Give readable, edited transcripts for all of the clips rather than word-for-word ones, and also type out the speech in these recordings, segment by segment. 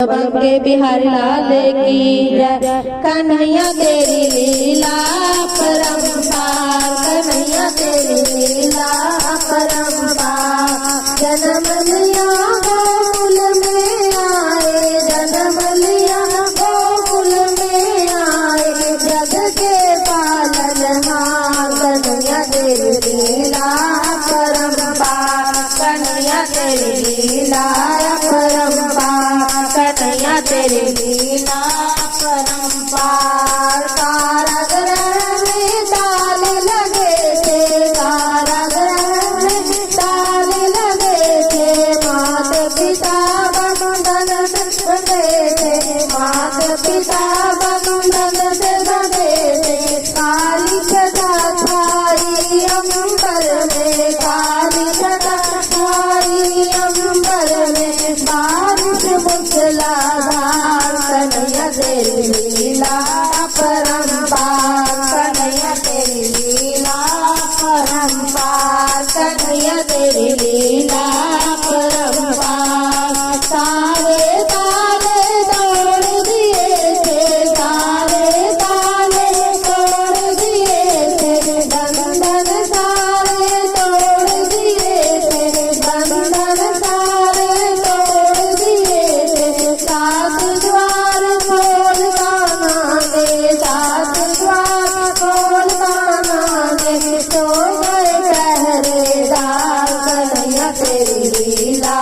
बंके बिहारी लाल की जय। कन्हैया तेरी लीला परम्पार, कन्हैया तेरी लीला परम्पार। जन्म लिया गोकुल में आए, जन्म लिया गोकुल में आए, जग के पालनहार। कन्हैया तेरी लीला परम्पार, कन्हैया तेरी लीला परम्पार, कन्हैया तेरी लीला परम्पार। कारागृह में ताले लगे थे, कारागृह में ताले लगे थे, मात पिता बंधन से बंधे थे, मात पिता बंधन से बंधे थे। काली छटा छाई अंबर में, काली छटा छाई अंबर में, बारिश मूसलाधार। कन्हैया तेरी लीला परम्पार, कन्हैया तेरी लीला परम्पार, कन्हैया तेरी लीला परम्पार। सारे ताले तोड़ दिए थे, सारे ताले तोड़ दिए थे, बंधन सारे तोड़ दिए थे, बंधन सारे तोड़ दिए थे। सात द्वार खोल कान्हा दे, सात द्वार खोल कान्हा दे, सो गए पहरेदार। कन्हैया तेरी लीला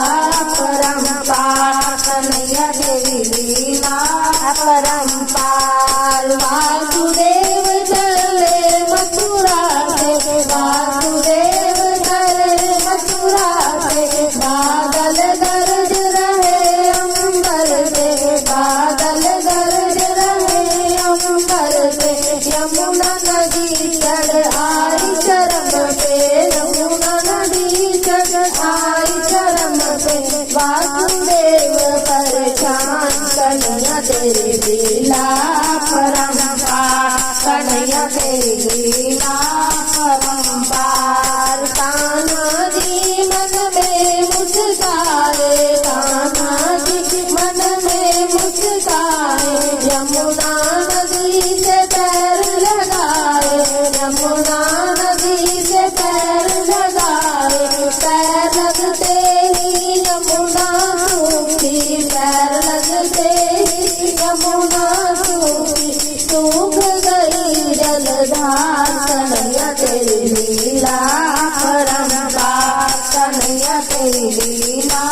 परम्पार, कन्हैया तेरी लीला परम्पार। वासुदेव चले मथुरा से, वासुदेव चले मथुरा से, बादल गरज रहे अंबर से, बादल गरज रहे अंबर से। यमुना नदी चढ़ आई चरम पे, यमुना नदी चढ़ आई चरम पे, वासुदेव परेशान। कन्हैया तेरी लीला परम्पार, कन्हैया तेरी लीला परम्पार। कान्हा जी मन में मुस्काए, कान्हा जी मन में मुस्काए, यमुना नदी से पैर लगाए, यमुना नदी से पैर लगाए। पैर लगते ही यमुना सूखी, पैर लगते ही यमुना सूखी, सूख गई जलधार। कन्हैया तेरी लीला परम्पार, कन्हैया तेरी लीला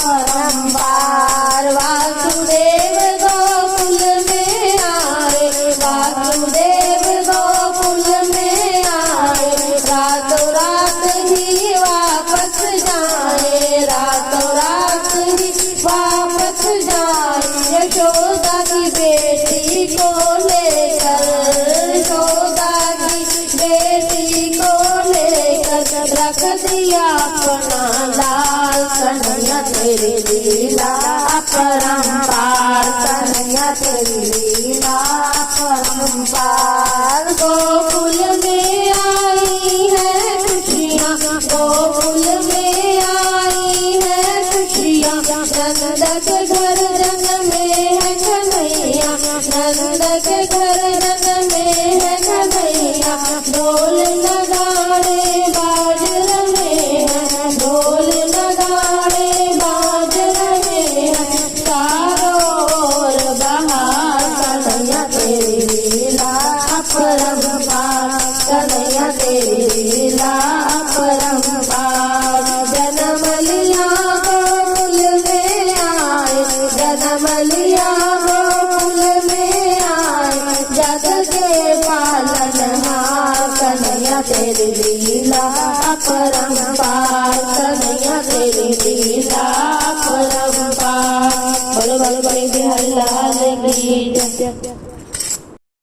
परम्पार। वासुदेव गोकुल में आए, वासुदेव गोकुल में आए, रातों रात ही वापस जाए, रातों रात ही वापस जाए। यशोदा की बेटी को लेकर, यशोदा की बेटी को लेकर, रख दिया अपना लाल। कन्हैया तेरी लीला परम्पार, कन्हैया तेरी लीला परम्पार। गोकुल में आई है खुशियाँ, गोकुल में आई है खुशियाँ, नंद के घर जन्म में है कन्हैया, नंद के घर जन्म में है कन्हैया। ढोल नगाड़े बाज रहे हैं, ढोल नगाड़े बाज रहे हैं, चारों ओर बहार। कन्हैया तेरी लीला परम्पार, कन्हैया तेरी लीला परम्पार। जन्म लिया गोकुल में आए, जन्म लिया गोकुल में आए, जग के पालनहार। कन्हैया तेरी लीला परम्पार, कन्हैया तेरी लीला परम्पार। बोलो बोलो बड़े बिहारी लाल की जय।